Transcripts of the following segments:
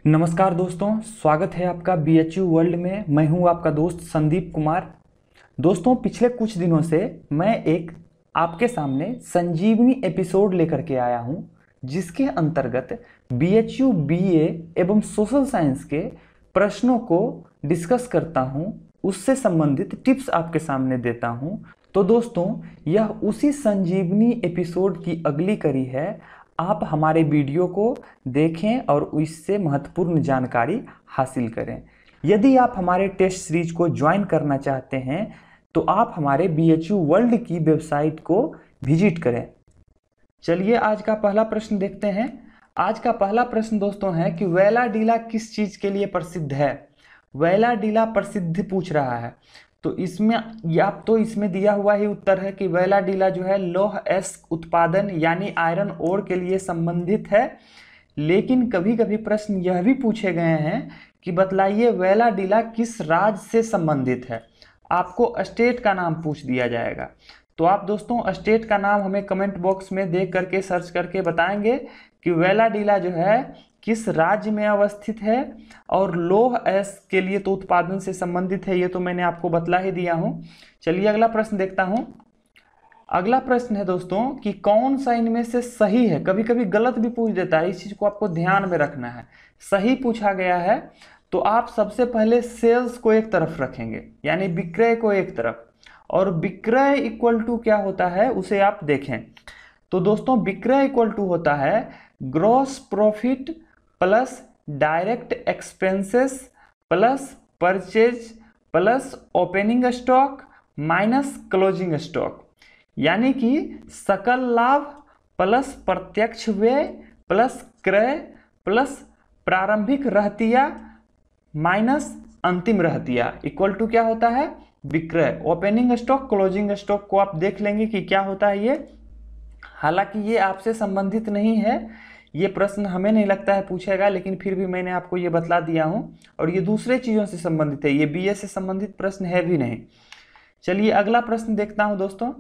नमस्कार दोस्तों, स्वागत है आपका BHU वर्ल्ड में। मैं हूं आपका दोस्त संदीप कुमार। दोस्तों, पिछले कुछ दिनों से मैं एक आपके सामने संजीवनी एपिसोड लेकर के आया हूं, जिसके अंतर्गत BHU BA एवं सोशल साइंस के प्रश्नों को डिस्कस करता हूं, उससे संबंधित टिप्स आपके सामने देता हूं। तो दोस्तों, यह उसी संजीवनी एपिसोड की अगली कड़ी है। आप हमारे वीडियो को देखें और इससे महत्वपूर्ण जानकारी हासिल करें। यदि आप हमारे टेस्ट सीरीज को ज्वाइन करना चाहते हैं तो आप हमारे BHU वर्ल्ड की वेबसाइट को विजिट करें। चलिए आज का पहला प्रश्न देखते हैं। आज का पहला प्रश्न दोस्तों है कि वैलाडीला किस चीज के लिए प्रसिद्ध है। वैलाडीला प्रसिद्ध पूछ रहा है, तो इसमें दिया हुआ ही उत्तर है कि वैलाडीला जो है लौह अयस्क उत्पादन यानी आयरन ओर के लिए संबंधित है। लेकिन कभी कभी प्रश्न यह भी पूछे गए हैं कि बतलाइए वैलाडीला किस राज्य से संबंधित है। आपको स्टेट का नाम पूछ दिया जाएगा। तो आप दोस्तों स्टेट का नाम हमें कमेंट बॉक्स में देख करके सर्च करके बताएंगे कि वैलाडीला जो है किस राज्य में अवस्थित है और लौह अयस्क के लिए तो उत्पादन से संबंधित है, ये तो मैंने आपको बतला ही दिया हूं। चलिए अगला प्रश्न देखता हूं। अगला प्रश्न है दोस्तों कि कौन सा इनमें से सही है। कभी कभी गलत भी पूछ देता है, इस चीज को आपको ध्यान में रखना है। सही पूछा गया है तो आप सबसे पहले सेल्स को एक तरफ रखेंगे, यानी विक्रय को एक तरफ, और विक्रय इक्वल टू क्या होता है उसे आप देखें। तो दोस्तों विक्रय इक्वल टू होता है gross profit plus direct expenses plus purchase plus opening stock minus closing stock, यानी कि सकल लाभ प्लस प्रत्यक्ष व्यय प्लस क्रय प्लस प्रारंभिक रहतिया माइनस अंतिम रहतिया इक्वल टू क्या होता है विक्रय। ओपनिंग स्टॉक क्लोजिंग स्टॉक को आप देख लेंगे कि क्या होता है ये। हालांकि ये आपसे संबंधित नहीं है, ये प्रश्न हमें नहीं लगता है पूछेगा, लेकिन फिर भी मैंने आपको ये बतला दिया हूं। और ये दूसरे चीजों से संबंधित है, ये BA से संबंधित प्रश्न है भी नहीं। चलिए अगला प्रश्न देखता हूं दोस्तों।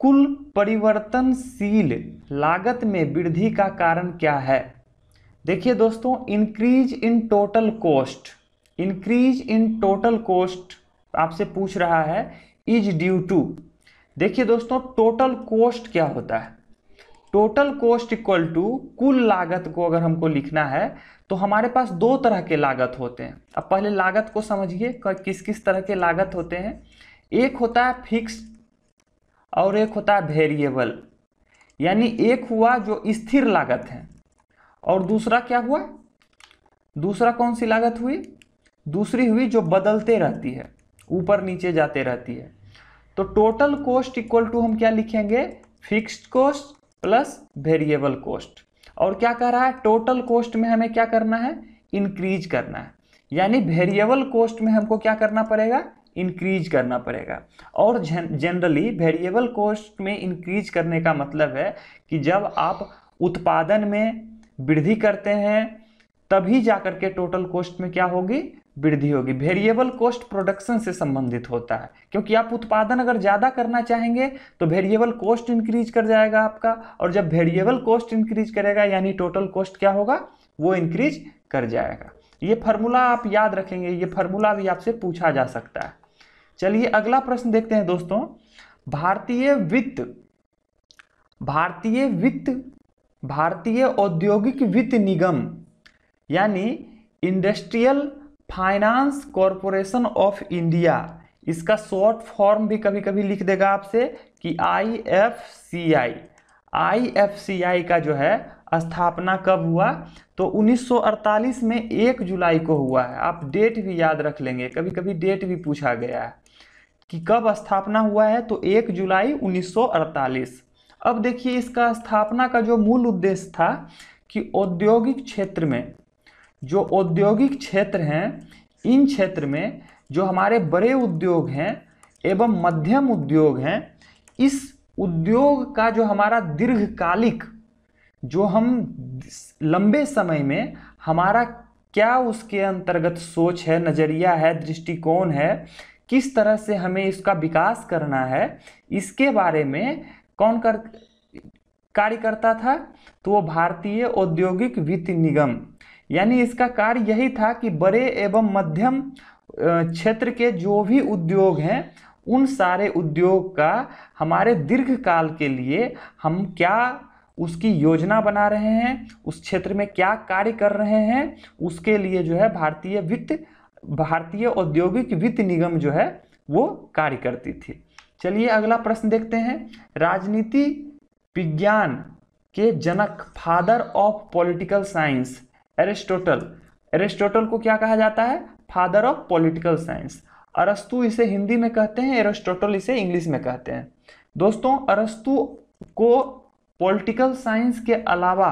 कुल परिवर्तनशील लागत में वृद्धि का कारण क्या है। देखिए दोस्तों, increase in total cost, increase in total cost आपसे पूछ रहा है इज ड्यू टू। देखिए दोस्तों, टोटल कॉस्ट क्या होता है। टोटल कॉस्ट इक्वल टू कुल लागत को अगर हमको लिखना है तो हमारे पास दो तरह के लागत होते हैं। अब पहले लागत को समझिए किस किस तरह के लागत होते हैं। एक होता है फिक्स्ड और एक होता है वेरिएबल, यानी एक हुआ जो स्थिर लागत है और दूसरा क्या हुआ, दूसरा कौन सी लागत हुई, दूसरी हुई जो बदलते रहती है, ऊपर नीचे जाते रहती है। तो टोटल कॉस्ट इक्वल टू हम क्या लिखेंगे, fixed cost plus variable cost. और क्या कह रहा है, टोटल कॉस्ट में हमें क्या करना है, इंक्रीज करना है, यानी वेरिएबल कॉस्ट में हमको क्या करना पड़ेगा, इंक्रीज करना पड़ेगा। और जनरली वेरिएबल कॉस्ट में इंक्रीज करने का मतलब है कि जब आप उत्पादन में वृद्धि करते हैं तभी जाकर के टोटल कॉस्ट में क्या होगी, वृद्धि होगी। वेरिएबल कॉस्ट प्रोडक्शन से संबंधित होता है, क्योंकि आप उत्पादन अगर ज्यादा करना चाहेंगे तो वेरिएबल कॉस्ट इंक्रीज कर जाएगा आपका, और जब वेरिएबल कॉस्ट इंक्रीज करेगा यानी टोटल कॉस्ट क्या होगा, वो इंक्रीज कर जाएगा। ये फार्मूला आप याद रखेंगे, ये फार्मूला भी आपसे पूछा जा सकता है। चलिए अगला प्रश्न देखते हैं दोस्तों। भारतीय औद्योगिक वित्त निगम यानी industrial finance corporation of India, इसका शॉर्ट फॉर्म भी कभी कभी लिख देगा आपसे कि IFCI का जो है स्थापना कब हुआ, तो 1948 में 1 जुलाई को हुआ है। आप डेट भी याद रख लेंगे, कभी कभी डेट भी पूछा गया है कि कब स्थापना हुआ है, तो 1 जुलाई 1948। अब देखिए इसका स्थापना का जो मूल उद्देश्य था कि औद्योगिक क्षेत्र में, जो औद्योगिक क्षेत्र हैं, इन क्षेत्र में जो हमारे बड़े उद्योग हैं एवं मध्यम उद्योग हैं, इस उद्योग का जो हमारा दीर्घकालिक, जो हम लंबे समय में हमारा क्या उसके अंतर्गत सोच है, नजरिया है, दृष्टिकोण है, किस तरह से हमें इसका विकास करना है, इसके बारे में कौन कार्य करता था, तो वो भारतीय औद्योगिक वित्त निगम यानी इसका कार्य यही था कि बड़े एवं मध्यम क्षेत्र के जो भी उद्योग हैं उन सारे उद्योग का हमारे दीर्घकाल के लिए हम क्या उसकी योजना बना रहे हैं, उस क्षेत्र में क्या कार्य कर रहे हैं, उसके लिए जो है भारतीय औद्योगिक वित्त निगम जो है वो कार्य करती थी। चलिए अगला प्रश्न देखते हैं। राजनीति विज्ञान के जनक, father of political science, Aristotle को क्या कहा जाता है? Father of political science. अरस्तु इसे हिंदी में कहते हैं, एरिस्टोटल इसे इंग्लिश में कहते हैं। दोस्तों अरस्तु को पॉलिटिकल साइंस के अलावा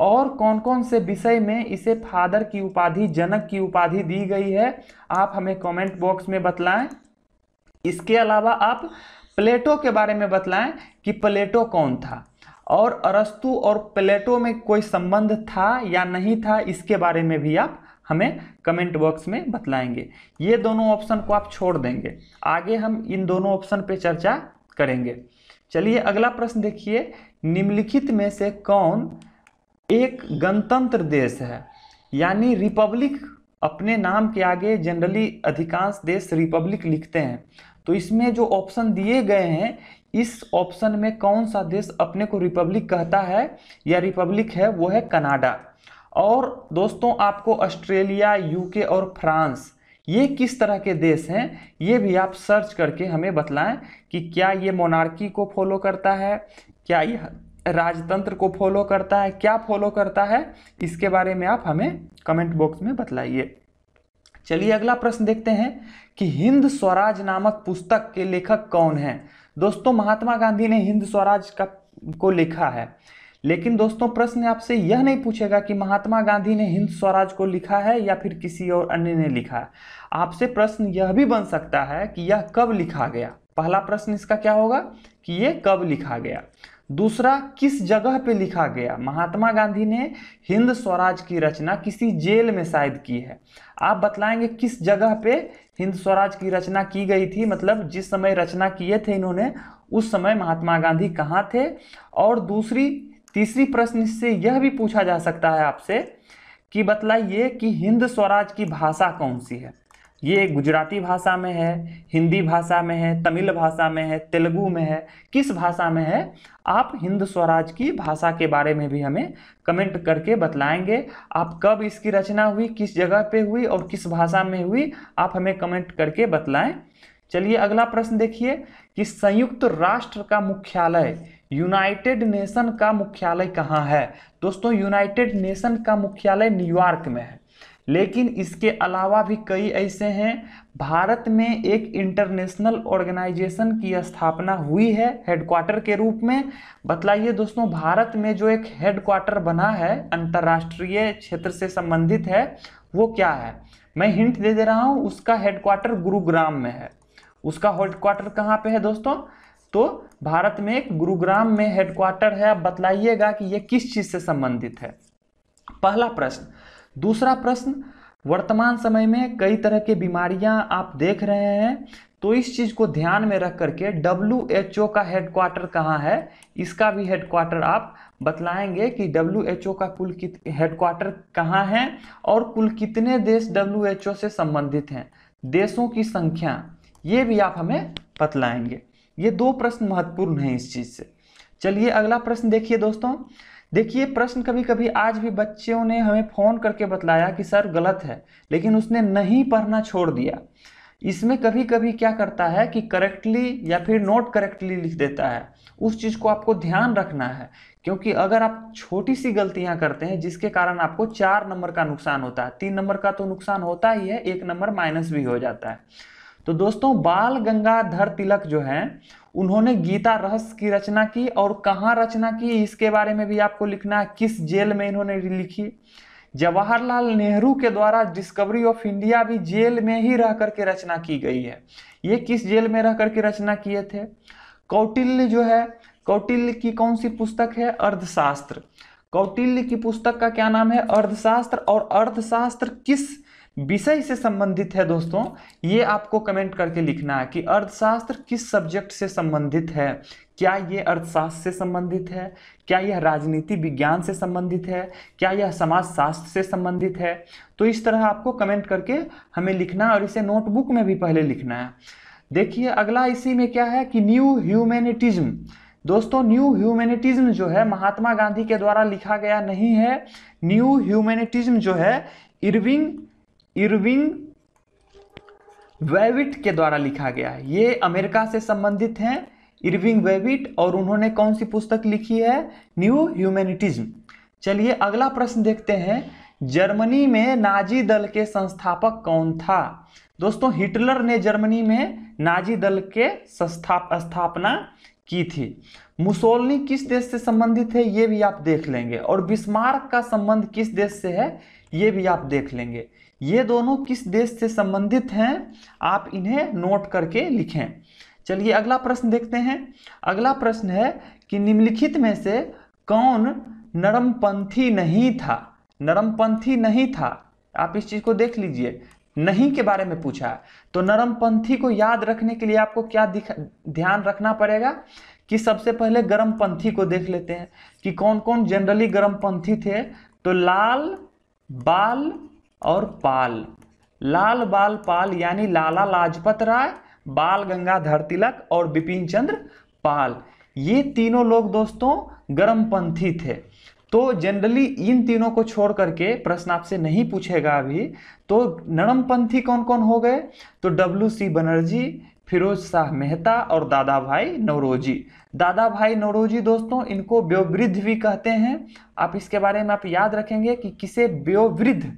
और कौन कौन से विषय में इसे फादर की उपाधि, जनक की उपाधि दी गई है, आप हमें कमेंट बॉक्स में बतलाएं। इसके अलावा आप प्लेटो के बारे में बतलाएं कि प्लेटो कौन था, और अरस्तु और प्लेटो में कोई संबंध था या नहीं था, इसके बारे में भी आप हमें कमेंट बॉक्स में बतलाएंगे। ये दोनों ऑप्शन को आप छोड़ देंगे, आगे हम इन दोनों ऑप्शन पे चर्चा करेंगे। चलिए अगला प्रश्न देखिए। निम्नलिखित में से कौन एक गणतंत्र देश है? यानी रिपब्लिक, अपने नाम के आगे जनरली अधिकांश देश रिपब्लिक लिखते हैं, तो इसमें जो ऑप्शन दिए गए हैं इस ऑप्शन में कौन सा देश अपने को रिपब्लिक कहता है या रिपब्लिक है? वो है कनाडा। और दोस्तों आपको ऑस्ट्रेलिया, यूके और फ्रांस ये किस तरह के देश हैं, ये भी आप सर्च करके हमें बतलाएं कि क्या ये मोनार्की को फॉलो करता है, क्या ये राजतंत्र को फॉलो करता है, क्या फॉलो करता है, इसके बारे में आप हमें कमेंट बॉक्स में बतलाइए। चलिए अगला प्रश्न देखते हैं कि हिंद स्वराज नामक पुस्तक के लेखक कौन हैं? दोस्तों महात्मा गांधी ने हिंद स्वराज को लिखा है, लेकिन दोस्तों प्रश्न आपसे यह नहीं पूछेगा कि महात्मा गांधी ने हिंद स्वराज को लिखा है या फिर किसी और अन्य ने लिखा है। आपसे प्रश्न यह भी बन सकता है कि यह कब लिखा गया। पहला प्रश्न इसका क्या होगा कि यह कब लिखा गया। दूसरा, किस जगह पे लिखा गया? महात्मा गांधी ने हिंद स्वराज की रचना किसी जेल में शायद की है। आप बतलाएंगे किस जगह पे हिंद स्वराज की रचना की गई थी, मतलब जिस समय रचना किए थे इन्होंने उस समय महात्मा गांधी कहाँ थे। और तीसरी प्रश्न इससे यह भी पूछा जा सकता है आपसे कि बतलाइए कि हिंद स्वराज की भाषा कौन सी है? ये गुजराती भाषा में है, हिंदी भाषा में है, तमिल भाषा में है, तेलुगु में है, किस भाषा में है? आप हिंद स्वराज की भाषा के बारे में भी हमें कमेंट करके बतलाएंगे। आप कब इसकी रचना हुई, किस जगह पे हुई और किस भाषा में हुई, आप हमें कमेंट करके बतलाएं। चलिए अगला प्रश्न देखिए कि संयुक्त राष्ट्र का मुख्यालय, यूनाइटेड नेशन का मुख्यालय कहाँ है? दोस्तों यूनाइटेड नेशन का मुख्यालय न्यूयॉर्क में है, लेकिन इसके अलावा भी कई ऐसे हैं। भारत में एक इंटरनेशनल ऑर्गेनाइजेशन की स्थापना हुई है हेडक्वार्टर के रूप में। बतलाइए दोस्तों भारत में जो एक हेडक्वार्टर बना है अंतर्राष्ट्रीय क्षेत्र से संबंधित है वो क्या है? मैं हिंट दे रहा हूँ, उसका हेडक्वार्टर गुरुग्राम में है। उसका हेडक्वार्टर कहाँ पे है दोस्तों? तो भारत में एक गुरुग्राम में हेडक्वार्टर है। आप बतलाइएगा कि ये किस चीज से संबंधित है, पहला प्रश्न। दूसरा प्रश्न, वर्तमान समय में कई तरह की बीमारियां आप देख रहे हैं, तो इस चीज को ध्यान में रख करके WHO का हेडक्वार्टर कहाँ है, इसका भी हेडक्वार्टर आप बतलाएंगे कि WHO का कुल हेडक्वार्टर कहाँ है और कुल कितने देश WHO से संबंधित हैं, देशों की संख्या, ये भी आप हमें बतलाएंगे। ये दो प्रश्न महत्वपूर्ण हैं इस चीज से। चलिए अगला प्रश्न देखिए दोस्तों। देखिए प्रश्न कभी कभी आज भी बच्चों ने हमें फोन करके बतलाया कि सर गलत है, लेकिन उसने नहीं पढ़ना छोड़ दिया। इसमें कभी कभी क्या करता है कि करेक्टली या फिर नॉट करेक्टली लिख देता है। उस चीज को आपको ध्यान रखना है, क्योंकि अगर आप छोटी सी गलतियां करते हैं जिसके कारण आपको 4 नंबर का नुकसान होता है, 3 नंबर का तो नुकसान होता ही है, 1 नंबर माइनस भी हो जाता है। तो दोस्तों बाल गंगाधर तिलक जो हैं उन्होंने गीता रहस्य की रचना की, और कहाँ रचना की इसके बारे में भी आपको लिखना है, किस जेल में इन्होंने लिखी। जवाहरलाल नेहरू के द्वारा डिस्कवरी ऑफ इंडिया भी जेल में ही रह करके रचना की गई है। ये किस जेल में रह करके रचना किए थे? कौटिल्य जो है, कौटिल्य की कौन सी पुस्तक है? अर्थशास्त्र। कौटिल्य की पुस्तक का क्या नाम है? अर्थशास्त्र। और अर्थशास्त्र किस विषय से संबंधित है दोस्तों, ये आपको कमेंट करके लिखना है कि अर्थशास्त्र किस सब्जेक्ट से संबंधित है। क्या ये अर्थशास्त्र से संबंधित है, क्या यह राजनीति विज्ञान से संबंधित है, क्या यह समाजशास्त्र से संबंधित है। तो इस तरह आपको कमेंट करके हमें लिखना है और इसे नोटबुक में भी पहले लिखना है। देखिए अगला इसी में क्या है कि न्यू ह्यूमैनिटिज्म। दोस्तों न्यू ह्यूमैनिटिज्म जो है महात्मा गांधी के द्वारा लिखा गया नहीं है। न्यू ह्यूमैनिटिज्म जो है इरविंग वेविट के द्वारा लिखा गया है। ये अमेरिका से संबंधित हैं, इरविंग वेविट, और उन्होंने कौन सी पुस्तक लिखी है, न्यू ह्यूमैनिटिज्म। चलिए अगला प्रश्न देखते हैं, जर्मनी में नाजी दल के संस्थापक कौन था। दोस्तों हिटलर ने जर्मनी में नाजी दल के स्थापना की थी। मुसोलिनी किस देश से संबंधित है ये भी आप देख लेंगे, और बिस्मार्क का संबंध किस देश से है ये भी आप देख लेंगे। ये दोनों किस देश से संबंधित हैं आप इन्हें नोट करके लिखें। चलिए अगला प्रश्न देखते हैं। अगला प्रश्न है कि निम्नलिखित में से कौन नरमपंथी नहीं था। नरमपंथी नहीं था, आप इस चीज को देख लीजिए, नहीं के बारे में पूछा है। तो नरमपंथी को याद रखने के लिए आपको क्या ध्यान रखना पड़ेगा कि सबसे पहले गर्मपंथी को देख लेते हैं कि कौन कौन जनरली गर्मपंथी थे। तो लाल, बाल और पाल। लाल, बाल, पाल यानी लाला लाजपत राय, बाल गंगाधर तिलक और बिपिन चंद्र पाल, ये तीनों लोग दोस्तों गर्मपंथी थे। तो जनरली इन तीनों को छोड़ करके प्रश्न आपसे नहीं पूछेगा अभी। तो नरमपंथी कौन कौन हो गए, तो WC बनर्जी, फिरोज शाह मेहता और दादा भाई नौरोजी। दादा भाई नौरोजी दोस्तों इनको वयोवृद्ध भी कहते हैं। आप इसके बारे में आप याद रखेंगे कि किसे वयोवृद्ध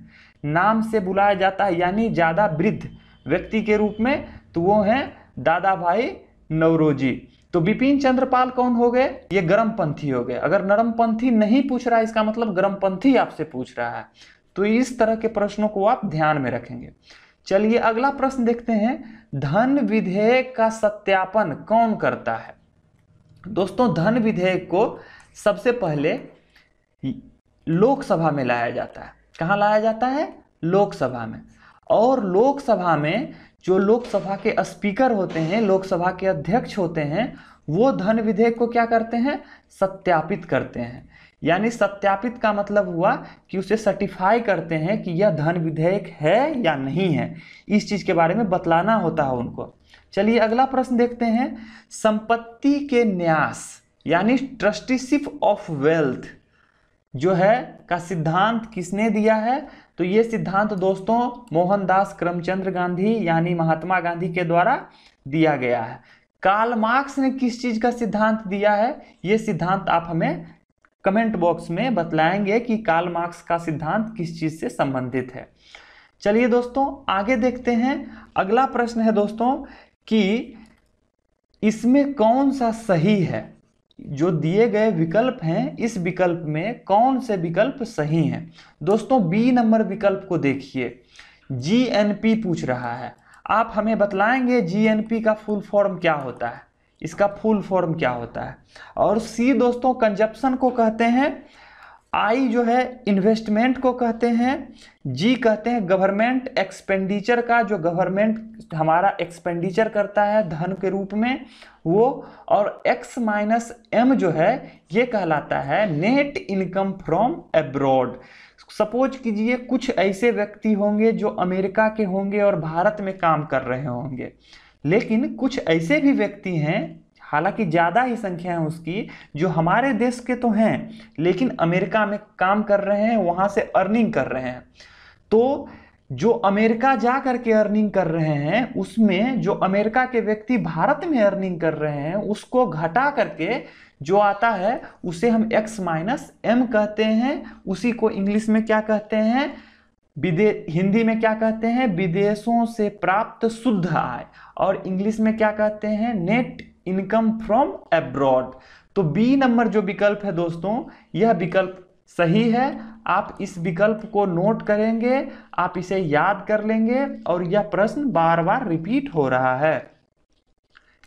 नाम से बुलाया जाता है, यानी ज्यादा वृद्ध व्यक्ति के रूप में, तो वो हैं दादा भाई नौरोजी। तो बिपिन चंद्र पाल कौन हो गए, ये गर्मपंथी हो गए। अगर नरमपंथी नहीं पूछ रहा है इसका मतलब गर्मपंथी आपसे पूछ रहा है। तो इस तरह के प्रश्नों को आप ध्यान में रखेंगे। चलिए अगला प्रश्न देखते हैं, धन विधेयक का सत्यापन कौन करता है। दोस्तों धन विधेयक को सबसे पहले लोकसभा में लाया जाता है। कहाँ लाया जाता है, लोकसभा में। और लोकसभा में जो लोकसभा के स्पीकर होते हैं, लोकसभा के अध्यक्ष होते हैं, वो धन विधेयक को क्या करते हैं, सत्यापित करते हैं। यानी सत्यापित का मतलब हुआ कि उसे सर्टिफाई करते हैं कि यह धन विधेयक है या नहीं है, इस चीज के बारे में बतलाना होता है उनको। चलिए अगला प्रश्न देखते हैं, संपत्ति के न्यास यानी ट्रस्टीशिप ऑफ वेल्थ जो है का सिद्धांत किसने दिया है। तो ये सिद्धांत दोस्तों मोहनदास करमचंद गांधी यानी महात्मा गांधी के द्वारा दिया गया है। कार्ल मार्क्स ने किस चीज का सिद्धांत दिया है, ये सिद्धांत आप हमें कमेंट बॉक्स में बतलाएंगे कि कार्ल मार्क्स का सिद्धांत किस चीज से संबंधित है। चलिए दोस्तों आगे देखते हैं। अगला प्रश्न है दोस्तों कि इसमें कौन सा सही है, जो दिए गए विकल्प हैं इस विकल्प में कौन से विकल्प सही हैं। दोस्तों बी नंबर विकल्प को देखिए, GNP पूछ रहा है। आप हमें बतलाएंगे GNP का फुल फॉर्म क्या होता है, इसका फुल फॉर्म क्या होता है। और सी दोस्तों कंजप्शन को कहते हैं, आई जो है इन्वेस्टमेंट को कहते हैं, जी कहते हैं गवर्नमेंट एक्सपेंडिचर का, जो गवर्नमेंट हमारा एक्सपेंडिचर करता है धन के रूप में वो, और एक्स माइनस एम जो है ये कहलाता है net income from abroad. Suppose कीजिए कुछ ऐसे व्यक्ति होंगे जो अमेरिका के होंगे और भारत में काम कर रहे होंगे, लेकिन कुछ ऐसे भी व्यक्ति हैं, हालांकि ज़्यादा ही संख्या है उसकी, जो हमारे देश के तो हैं लेकिन अमेरिका में काम कर रहे हैं, वहाँ से अर्निंग कर रहे हैं। तो जो अमेरिका जा करके अर्निंग कर रहे हैं उसमें जो अमेरिका के व्यक्ति भारत में अर्निंग कर रहे हैं उसको घटा करके जो आता है उसे हम एक्स माइनस एम कहते हैं। उसी को इंग्लिश में क्या कहते हैं, हिंदी में क्या कहते हैं, विदेशों से प्राप्त शुद्ध आय, और इंग्लिश में क्या कहते हैं, नेट इनकम फ्रॉम अब्रॉड। तो बी नंबर जो विकल्प है दोस्तों यह विकल्प सही है। आप इस विकल्प को नोट करेंगे, आप इसे याद कर लेंगे, और यह प्रश्न बार बार रिपीट हो रहा है।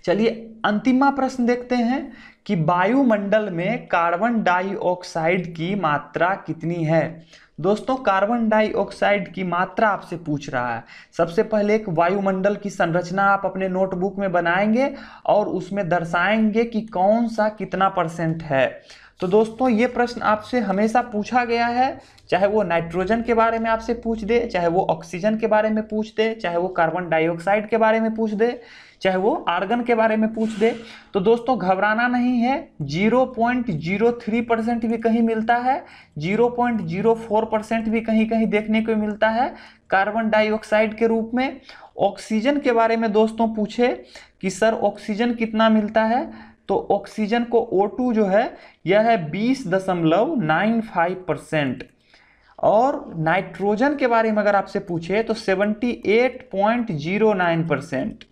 चलिए अंतिमा प्रश्न देखते हैं कि वायुमंडल में कार्बन डाइऑक्साइड की मात्रा कितनी है। दोस्तों कार्बन डाइऑक्साइड की मात्रा आपसे पूछ रहा है। सबसे पहले एक वायुमंडल की संरचना आप अपने नोटबुक में बनाएंगे और उसमें दर्शाएंगे कि कौन सा कितना % है। तो दोस्तों ये प्रश्न आपसे हमेशा पूछा गया है, चाहे वो नाइट्रोजन के बारे में आपसे पूछ दे, चाहे वो ऑक्सीजन के बारे में पूछ दे, चाहे वो कार्बन डाइऑक्साइड के बारे में पूछ दे, चाहे वो आर्गन के बारे में पूछ दे। तो दोस्तों घबराना नहीं है, 0.03% भी कहीं मिलता है, 0.04% भी कहीं कहीं देखने को मिलता है कार्बन डाइऑक्साइड के रूप में। ऑक्सीजन के बारे में दोस्तों पूछे कि सर ऑक्सीजन कितना मिलता है, तो ऑक्सीजन को O2 जो है यह है 20.95%। और नाइट्रोजन के बारे में अगर आपसे पूछे तो 78.09%।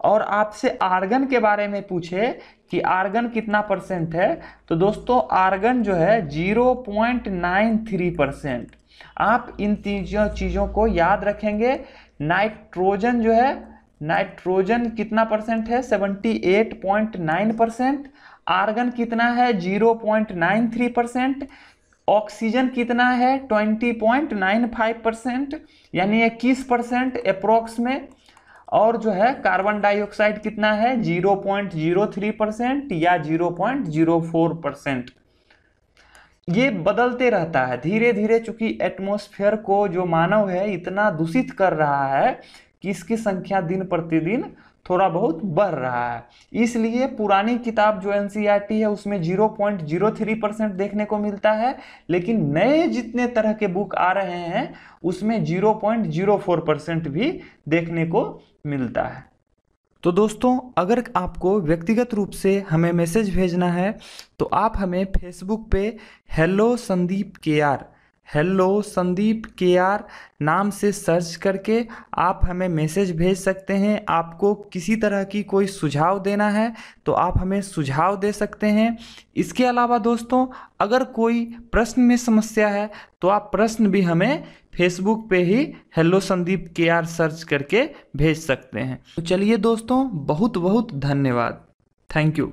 और आपसे आर्गन के बारे में पूछे कि आर्गन कितना % है, तो दोस्तों आर्गन जो है 0.93%। आप इन तीनों चीज़ों को याद रखेंगे। नाइट्रोजन जो है, नाइट्रोजन कितना % है, 78.9%। आर्गन कितना है, 0.93%। ऑक्सीजन कितना है, 20.95%, यानी 21% अप्रोक्स में। और जो है कार्बन डाइऑक्साइड कितना है, 0.03% या 0.04%। ये बदलते रहता है धीरे धीरे, चूंकि एटमॉस्फेयर को जो मानव है इतना दूषित कर रहा है कि इसकी संख्या दिन प्रतिदिन थोड़ा बहुत बढ़ रहा है। इसलिए पुरानी किताब जो NCERT है उसमें 0.03% देखने को मिलता है, लेकिन नए जितने तरह के बुक आ रहे हैं उसमें 0.04% भी देखने को मिलता है। तो दोस्तों अगर आपको व्यक्तिगत रूप से हमें मैसेज भेजना है तो आप हमें फेसबुक पे हेलो संदीप KR नाम से सर्च करके आप हमें मैसेज भेज सकते हैं। आपको किसी तरह की कोई सुझाव देना है तो आप हमें सुझाव दे सकते हैं। इसके अलावा दोस्तों अगर कोई प्रश्न में समस्या है तो आप प्रश्न भी हमें फेसबुक पे ही हेलो संदीप KR सर्च करके भेज सकते हैं। तो चलिए दोस्तों बहुत बहुत धन्यवाद। Thank you.